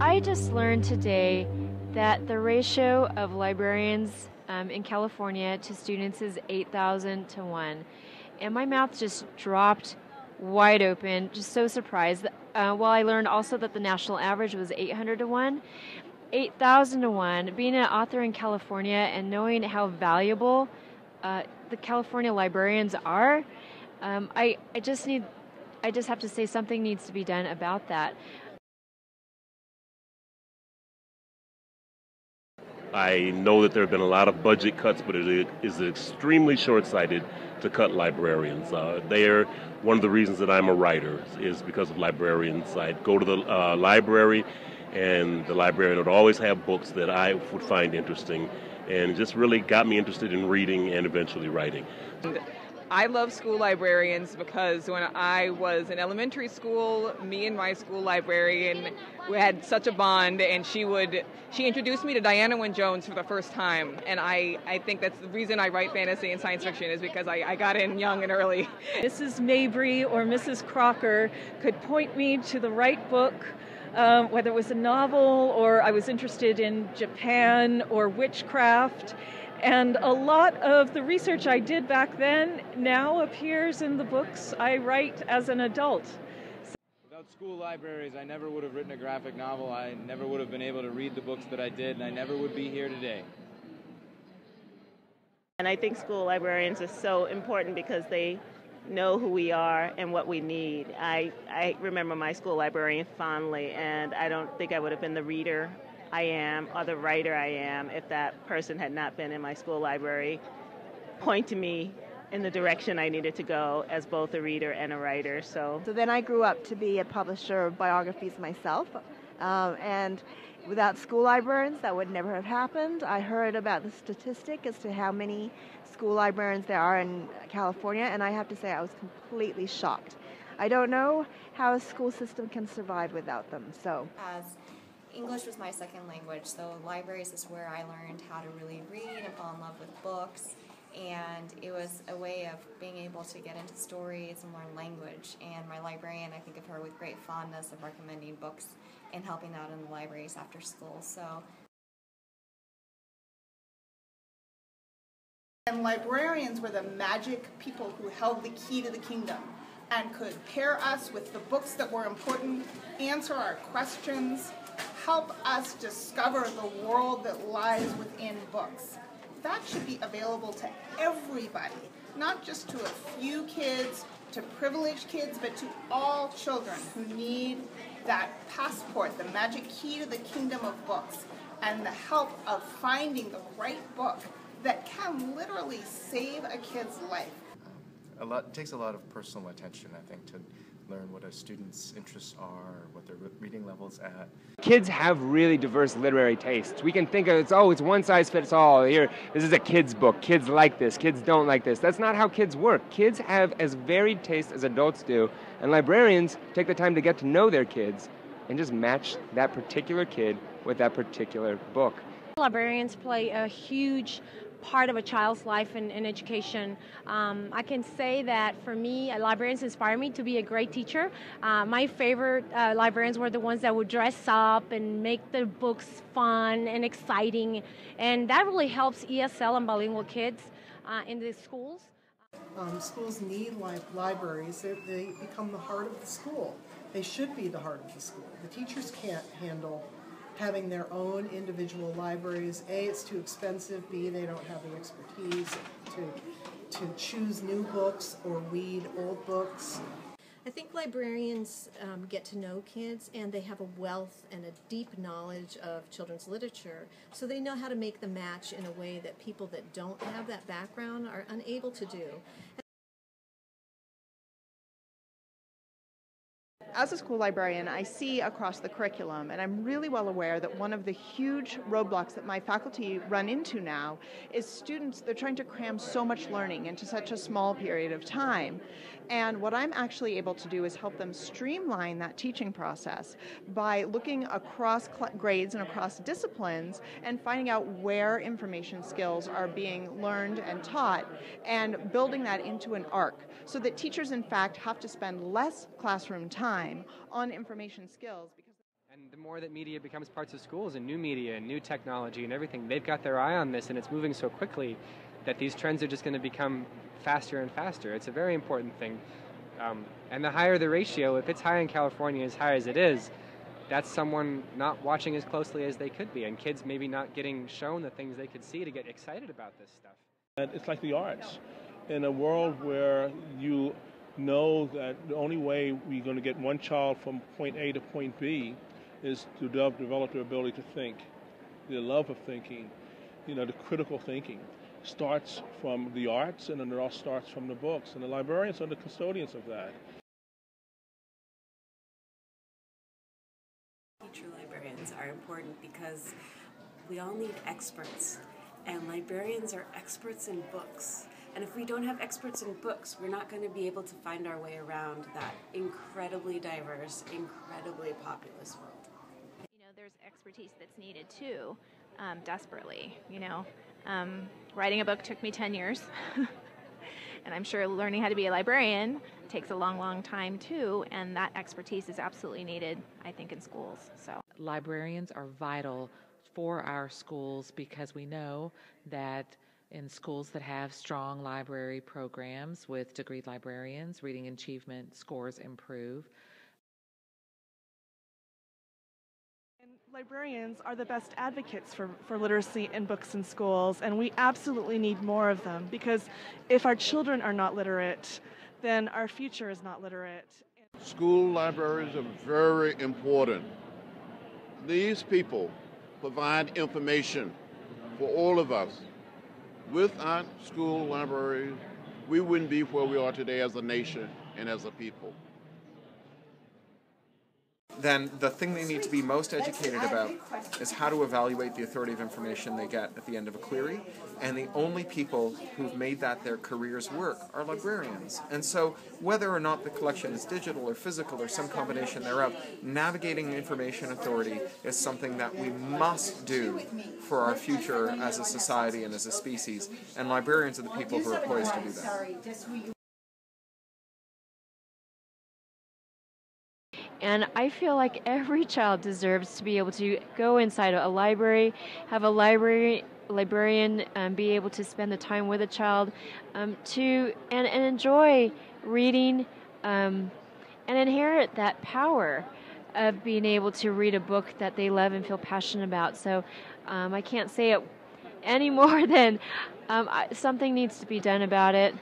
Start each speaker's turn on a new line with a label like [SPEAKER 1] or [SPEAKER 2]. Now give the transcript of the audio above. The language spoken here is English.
[SPEAKER 1] I just learned today that the ratio of librarians in California to students is 8,000 to 1. And my mouth just dropped wide open, just so surprised. While I learned also that the national average was 800 to 1, 8,000 to 1, being an author in California and knowing how valuable the California librarians are, I just have to say something needs to be done about that.
[SPEAKER 2] I know that there have been a lot of budget cuts, but it is extremely short-sighted to cut librarians. They're one of the reasons that I'm a writer is because of librarians. I'd go to the library, and the librarian would always have books that I would find interesting, and it just really got me interested in reading and eventually writing.
[SPEAKER 3] I love school librarians because when I was in elementary school, me and my school librarian, we had such a bond, and she introduced me to Diana Wynne Jones for the first time, and I think that's the reason I write fantasy and science fiction is because I got in young and early.
[SPEAKER 4] Mrs. Mabry or Mrs. Crocker could point me to the right book, whether it was a novel or I was interested in Japan or witchcraft. And a lot of the research I did back then now appears in the books I write as an adult.
[SPEAKER 5] Without school libraries, I never would have written a graphic novel, I never would have been able to read the books that I did, and I never would be here today.
[SPEAKER 6] And I think school librarians are so important because they know who we are and what we need. I remember my school librarian fondly, and I don't think I would have been the reader I am or the writer I am if that person had not been in my school library pointing me in the direction I needed to go as both a reader and a writer. So
[SPEAKER 7] then I grew up to be a publisher of biographies myself, and without school librarians that would never have happened. I heard about the statistic as to how many school librarians there are in California, and I have to say I was completely shocked. I don't know how a school system can survive without them.
[SPEAKER 8] As English was my second language, so libraries is where I learned how to really read and fall in love with books, and it was a way of being able to get into stories and learn language. And my librarian, I think of her with great fondness of recommending books and helping out in the libraries after school.
[SPEAKER 9] And librarians were the magic people who held the key to the kingdom and could pair us with the books that were important, answer our questions, help us discover the world that lies within books. That should be available to everybody, not just to a few kids, to privileged kids, but to all children who need that passport, the magic key to the kingdom of books, and the help of finding the right book that can literally save a kid's life.
[SPEAKER 10] It takes a lot of personal attention, I think, to learn what a student's interests are, what their reading level's at.
[SPEAKER 11] Kids have really diverse literary tastes. We can think of it's one size fits all. Here, this is a kid's book. Kids like this. Kids don't like this. That's not how kids work. Kids have as varied tastes as adults do, and librarians take the time to get to know their kids and just match that particular kid with that particular book.
[SPEAKER 12] Librarians play a huge part of a child's life and education. I can say that for me, librarians inspire me to be a great teacher. My favorite librarians were the ones that would dress up and make the books fun and exciting, and that really helps ESL and bilingual kids in the schools.
[SPEAKER 13] Schools need libraries. They become the heart of the school. They should be the heart of the school. The teachers can't handle having their own individual libraries. A, it's too expensive. B, they don't have the expertise to choose new books or read old books.
[SPEAKER 14] I think librarians get to know kids, and they have a wealth and a deep knowledge of children's literature, so they know how to make the match in a way that people that don't have that background are unable to do.
[SPEAKER 15] As a school librarian, I see across the curriculum, and I'm really well aware that one of the huge roadblocks that my faculty run into now is students, they're trying to cram so much learning into such a small period of time. And what I'm actually able to do is help them streamline that teaching process by looking across grades and across disciplines and finding out where information skills are being learned and taught and building that into an arc so that teachers, in fact, have to spend less classroom time on information skills.
[SPEAKER 11] And the more that media becomes parts of schools and new media and new technology and everything, they've got their eye on this, and it's moving so quickly that these trends are just going to become faster and faster. It's a very important thing. And the higher the ratio, if it's high in California as high as it is, that's someone not watching as closely as they could be, and kids maybe not getting shown the things they could see to get excited about this stuff.
[SPEAKER 16] It's like the arts. In a world where you know that the only way we're going to get one child from point A to point B is to develop their ability to think, the love of thinking, the critical thinking starts from the arts, and then it all starts from the books, and the librarians are the custodians of that.
[SPEAKER 17] Teacher librarians are important because we all need experts, and librarians are experts in books. And if we don't have experts in books, we're not going to be able to find our way around that incredibly diverse, incredibly populous world.
[SPEAKER 18] There's expertise that's needed too, desperately. Writing a book took me 10 years. And I'm sure learning how to be a librarian takes a long, long time too, and that expertise is absolutely needed, I think, in schools. So
[SPEAKER 19] librarians are vital for our schools because we know that in schools that have strong library programs with degreed librarians, reading achievement scores improve.
[SPEAKER 20] And librarians are the best advocates for literacy in books in schools, and we absolutely need more of them, because if our children are not literate, then our future is not literate.
[SPEAKER 21] School libraries are very important. These people provide information for all of us. Without school libraries, we wouldn't be where we are today as a nation and as a people.
[SPEAKER 10] Then the thing they need to be most educated about is how to evaluate the authoritative information they get at the end of a query, and the only people who've made that their career's work are librarians. And so whether or not the collection is digital or physical or some combination thereof, navigating information authority is something that we must do for our future as a society and as a species, and librarians are the people who are poised to do that.
[SPEAKER 1] And I feel like every child deserves to be able to go inside a library, have a librarian be able to spend the time with a child and enjoy reading and inherit that power of being able to read a book that they love and feel passionate about. So I can't say it any more than something needs to be done about it.